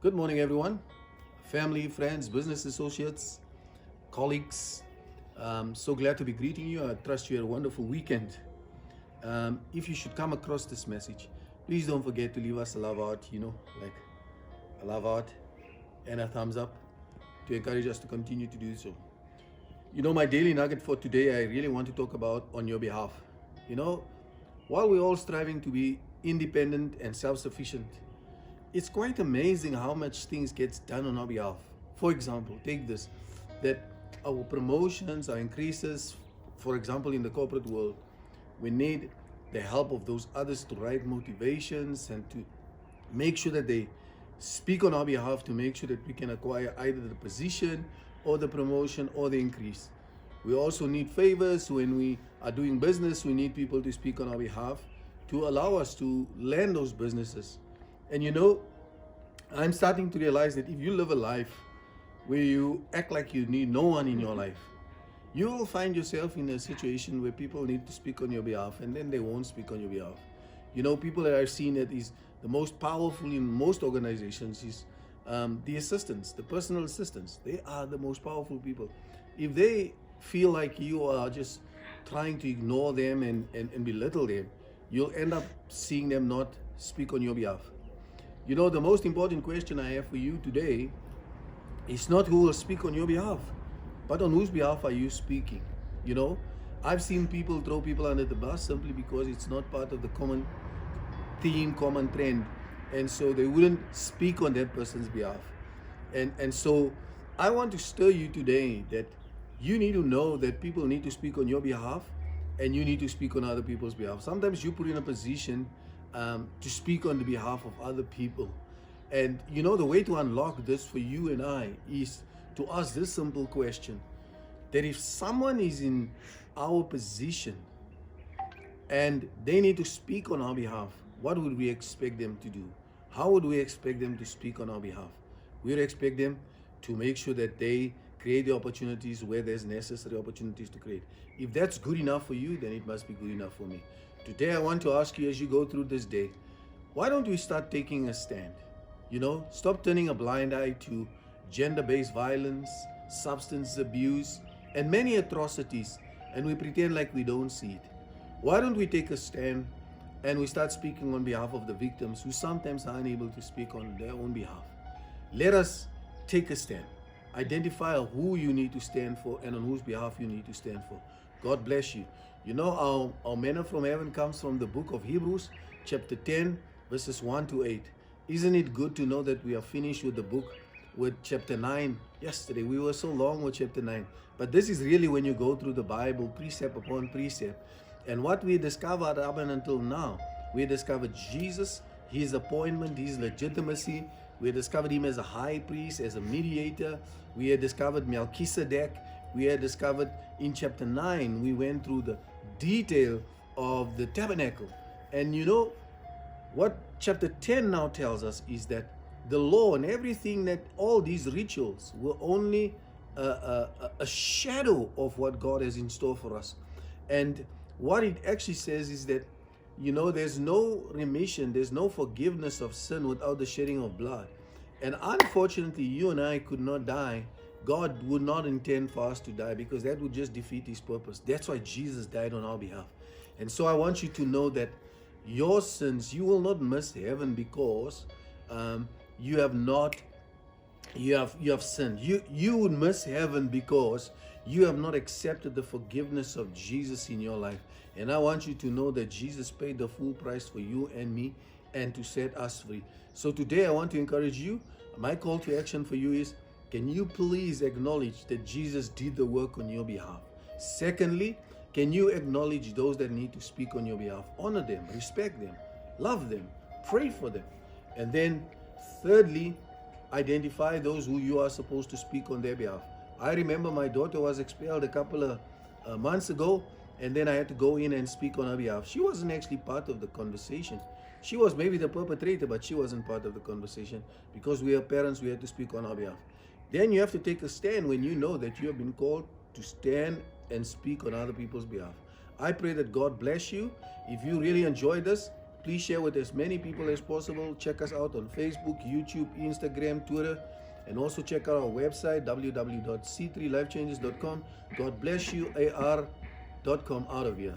Good morning, everyone. Family, friends, business associates, colleagues. So glad to be greeting you. I trust you had a wonderful weekend. If you should come across this message, please don't forget to leave us a love out, like a love out and a thumbs up to encourage us to continue to do so. My daily nugget for today, I really want to talk about on your behalf. You know, while we're all striving to be independent and self-sufficient, it's quite amazing how much things gets done on our behalf. For example, take this, that our promotions, our increases, for example, in the corporate world, we need the help of those others to write motivations and to make sure that they speak on our behalf to make sure that we can acquire either the position or the promotion or the increase. We also need favors when we are doing business. We need people to speak on our behalf to allow us to land those businesses. And I'm starting to realize that if you live a life where you act like you need no one in your life, you will find yourself in a situation where people need to speak on your behalf and then they won't speak on your behalf. People that I've seen that is the most powerful in most organizations is the assistants, the personal assistants. They are the most powerful people. If they feel like you are just trying to ignore them and belittle them, you'll end up seeing them not speak on your behalf. The most important question I have for you today is not who will speak on your behalf, but on whose behalf are you speaking? I've seen people throw people under the bus simply because it's not part of the common theme, common trend. And so they wouldn't speak on that person's behalf. And so I want to stir you today that you need to know that people need to speak on your behalf and you need to speak on other people's behalf. Sometimes you put in a position to speak on the behalf of other people. And the way to unlock this for you and I is to ask this simple question, that if someone is in our position and they need to speak on our behalf, what would we expect them to do? How would we expect them to speak on our behalf? We would expect them to make sure that they create the opportunities where there's necessary opportunities to create. If that's good enough for you, then it must be good enough for me. Today I want to ask you, as you go through this day, why don't we start taking a stand? Stop turning a blind eye to gender-based violence, substance abuse, and many atrocities, and we pretend like we don't see it. Why don't we take a stand and we start speaking on behalf of the victims who sometimes are unable to speak on their own behalf? Let us take a stand. Identify who you need to stand for and on whose behalf you need to stand for. God bless you. Our manna from heaven comes from the book of Hebrews, chapter 10, verses 1 to 8. Isn't it good to know that we are finished with the book, with chapter 9 yesterday? We were so long with chapter 9. But this is really when you go through the Bible, precept upon precept. And what we discovered up and until now, we discovered Jesus, his appointment, his legitimacy. We discovered him as a high priest, as a mediator. We had discovered Melchizedek. We had discovered in chapter 9, we went through the detail of the tabernacle. And what chapter 10 now tells us is that the law and everything, that all these rituals were only a shadow of what God has in store for us. And what it actually says is that, there's no remission, there's no forgiveness of sin without the shedding of blood. And unfortunately, you and I could not die. God would not intend for us to die because that would just defeat his purpose. That's why Jesus died on our behalf. And so I want you to know that your sins, you will not miss heaven because you have sinned. You would miss heaven because you have not accepted the forgiveness of Jesus in your life. And I want you to know that Jesus paid the full price for you and me and to set us free. So today I want to encourage you. My call to action for you is, can you please acknowledge that Jesus did the work on your behalf? Secondly, can you acknowledge those that need to speak on your behalf? Honor them, respect them, love them, pray for them. And then thirdly, identify those who you are supposed to speak on their behalf. I remember my daughter was expelled a couple of months ago, and then I had to go in and speak on her behalf. She wasn't actually part of the conversation. She was maybe the perpetrator, but she wasn't part of the conversation because we are parents, we had to speak on our behalf. Then you have to take a stand when you know that you have been called to stand and speak on other people's behalf. I pray that God bless you. If you really enjoyed this, Please share with as many people as possible. Check us out on Facebook, YouTube, Instagram, Twitter, and also check out our website, www.c3lifechanges.com. God bless you, AR.com out of here.